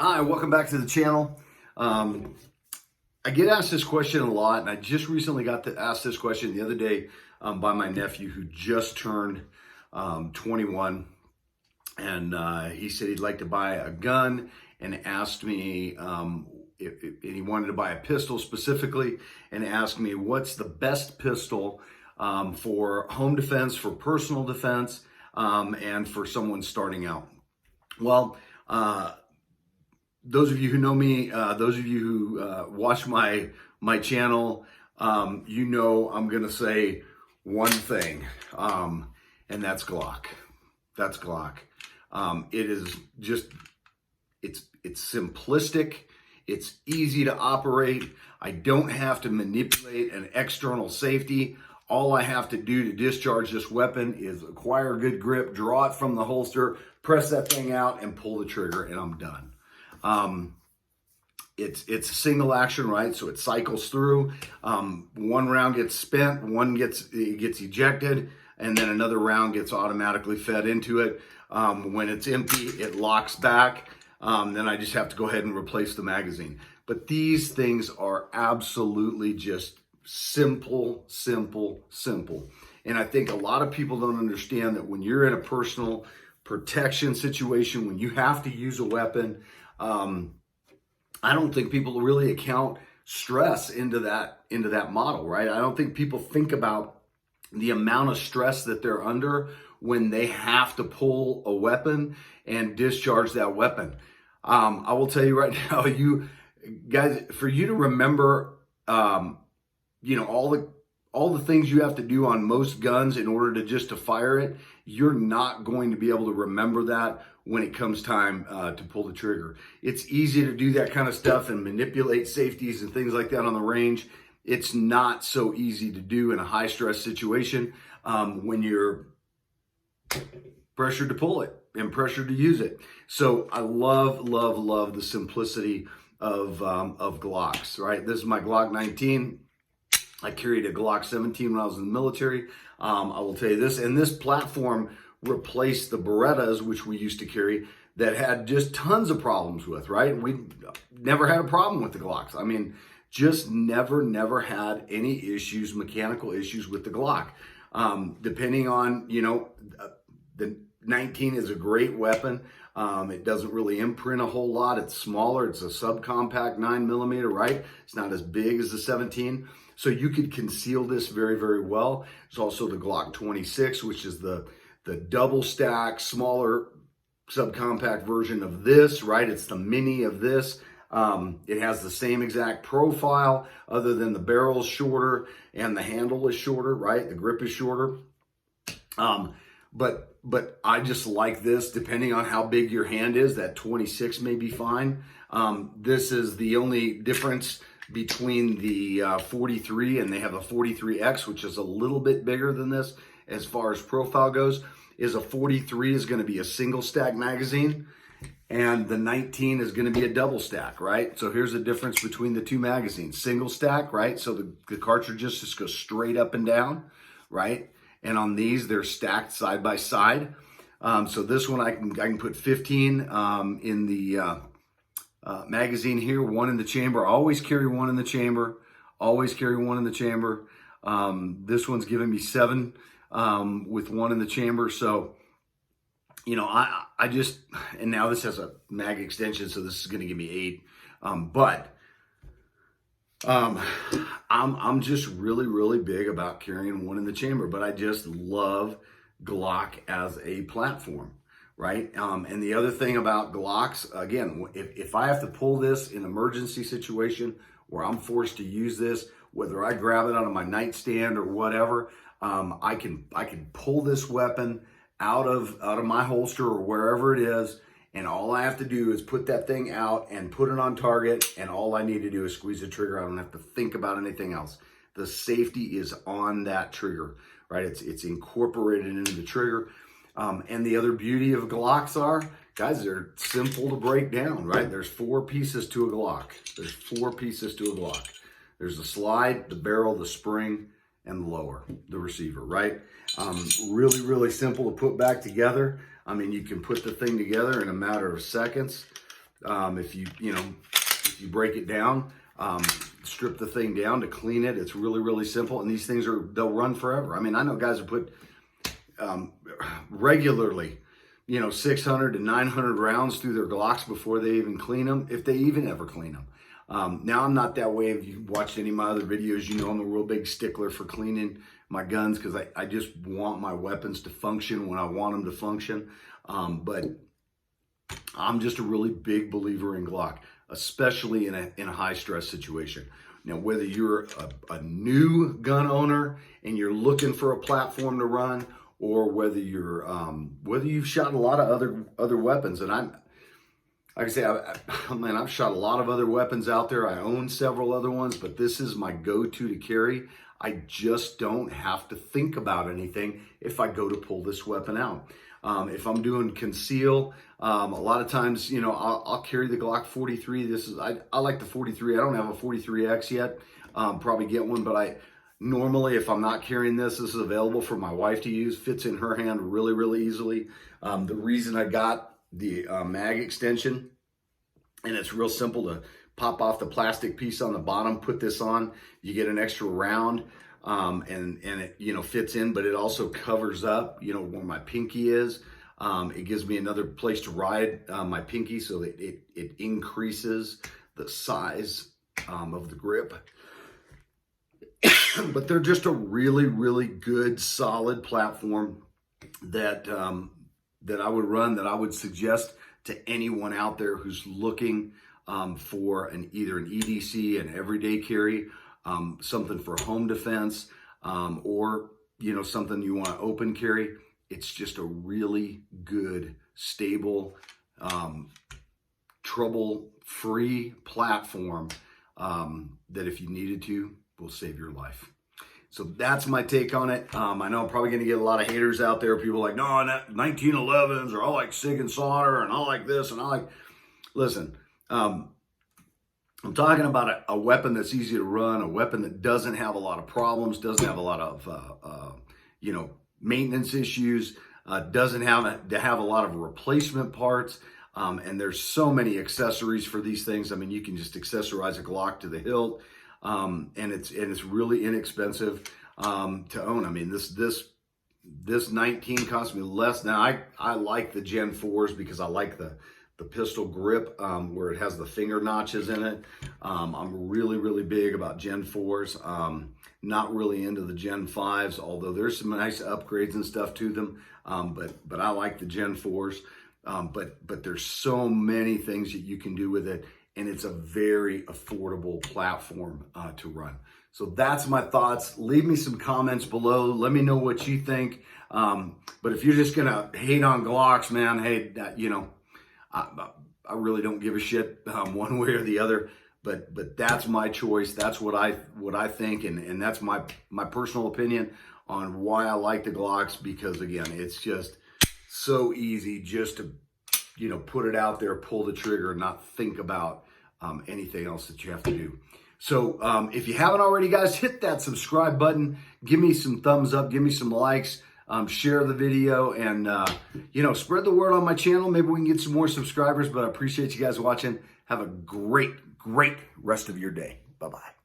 Hi, welcome back to the channel. I get asked this question a lot, and I just recently got to ask this question the other day by my nephew who just turned 21, and he said he'd like to buy a gun and asked me if he wanted to buy a pistol specifically, and asked me what's the best pistol for home defense, for personal defense, and for someone starting out. Well, those of you who know me, those of you who watch my channel, you know I'm going to say one thing, and that's Glock. That's Glock. It is just, it's simplistic. It's easy to operate. I don't have to manipulate an external safety. All I have to do to discharge this weapon is acquire a good grip, draw it from the holster, press that thing out, and pull the trigger, and I'm done. It's a single action, right? So it cycles through. One round gets spent, one gets ejected, and then another round gets automatically fed into it. When it's empty, it locks back. Then I just have to go ahead and replace the magazine. But these things are absolutely just simple. And I think a lot of people don't understand that when you're in a personal protection situation, when you have to use a weapon, I don't think people really account stress into that model, right? I don't think people think about the amount of stress that they're under when they have to pull a weapon and discharge that weapon. I will tell you right now, you guys, for you to remember, all the things you have to do on most guns in order to fire it, you're not going to be able to remember that when it comes time to pull the trigger. It's easy to do that kind of stuff and manipulate safeties and things like that on the range. It's not so easy to do in a high stress situation when you're pressured to pull it and pressured to use it. So I love the simplicity of Glocks, right? This is my Glock 19. I carried a Glock 17 when I was in the military. I will tell you this, and this platform replaced the Berettas, which we used to carry, that had just tons of problems with, right? We never had a problem with the Glocks. I mean, just never had any issues, mechanical issues with the Glock. Depending on, the 19 is a great weapon. It doesn't really imprint a whole lot. It's smaller. It's a subcompact 9mm, right? It's not as big as the 17. So you could conceal this very well. There's also the Glock 26, which is the double stack, smaller subcompact version of this, right? It's the mini of this. It has the same exact profile other than the barrel is shorter and the handle is shorter, right? The grip is shorter. But I just like this, depending on how big your hand is, that 26 may be fine. This is the only difference between the 43, and they have a 43X, which is a little bit bigger than this as far as profile goes, is a 43 is going to be a single stack magazine, and the 19 is going to be a double stack, right? So here's the difference between the two magazines. Single stack, right? So the cartridges just go straight up and down, right? And on these, they're stacked side by side. So this one, I can put 15 in the magazine here, one in the chamber. I always carry one in the chamber. Always carry one in the chamber. This one's giving me 7 with one in the chamber. So, I just, and now this has a mag extension, so this is going to give me 8. But I'm just really big about carrying one in the chamber, but I just love Glock as a platform, right? And the other thing about Glocks, again, if I have to pull this in emergency situation where I'm forced to use this, whether I grab it out of my nightstand or whatever, I can pull this weapon out of my holster or wherever it is, and all I have to do is put that thing out and put it on target, and all I need to do is squeeze the trigger. I don't have to think about anything else. The safety is on that trigger, right? It's incorporated into the trigger. And the other beauty of Glocks are, guys, they're simple to break down, right? There's 4 pieces to a Glock. There's 4 pieces to a Glock. There's the slide, the barrel, the spring, and the lower, the receiver, right? Really simple to put back together. I mean, you can put the thing together in a matter of seconds. If you break it down, strip the thing down to clean it. It's really, really simple. And these things they'll run forever. I mean, I know guys who put regularly, 600 to 900 rounds through their Glocks before they even clean them, if they even ever clean them. Now, I'm not that way. If you've watched any of my other videos, I'm a real big stickler for cleaning my guns because I just want my weapons to function when I want them to function. But I'm just a really big believer in Glock, especially in a high stress situation. Now, whether you're a new gun owner and you're looking for a platform to run, or whether you've shot a lot of other weapons, and like I say, I've shot a lot of other weapons out there. I own several other ones, but this is my go-to to carry. I just don't have to think about anything if I go to pull this weapon out. If I'm doing conceal, a lot of times, I'll carry the Glock 43. I like the 43. I don't have a 43X yet. Probably get one, but normally, if I'm not carrying this is available for my wife to use. Fits in her hand really, really easily. The reason I got the mag extension, and it's real simple to pop off the plastic piece on the bottom, put this on, you get an extra round, and it fits in, but it also covers up where my pinky is. It gives me another place to ride my pinky, so that it increases the size of the grip. But they're just a really, really good, solid platform that I would run, that I would suggest to anyone out there who's looking for either an EDC, an everyday carry, something for home defense, or something you want to open carry. It's just a really good, stable, trouble-free platform that if you needed to, will save your life. So that's my take on it. I know I'm probably going to get a lot of haters out there. People like, no, 1911s, or I like Sig and Sauter, and I like this, and I like... Listen, I'm talking about a weapon that's easy to run, a weapon that doesn't have a lot of problems, doesn't have a lot of, maintenance issues, doesn't have to have a lot of replacement parts. And there's so many accessories for these things. I mean, you can just accessorize a Glock to the hilt. And it's really inexpensive to own. I mean, this 19 cost me less. Now I like the Gen 4s because I like the pistol grip where it has the finger notches in it. I'm really, really big about Gen 4s. Not really into the Gen 5s, although there's some nice upgrades and stuff to them. But I like the Gen 4s. But there's so many things that you can do with it. And it's a very affordable platform to run. So that's my thoughts. Leave me some comments below. Let me know what you think. But if you're just gonna hate on Glocks, man, hey, I really don't give a shit one way or the other. But that's my choice. That's what I think, and that's my personal opinion on why I like the Glocks. Because again, it's just so easy just to put it out there, pull the trigger, and not think about anything else that you have to do. So if you haven't already, guys, hit that subscribe button. Give me some thumbs up. Give me some likes. Share the video, and spread the word on my channel. Maybe we can get some more subscribers. But I appreciate you guys watching. Have a great rest of your day. Bye-bye.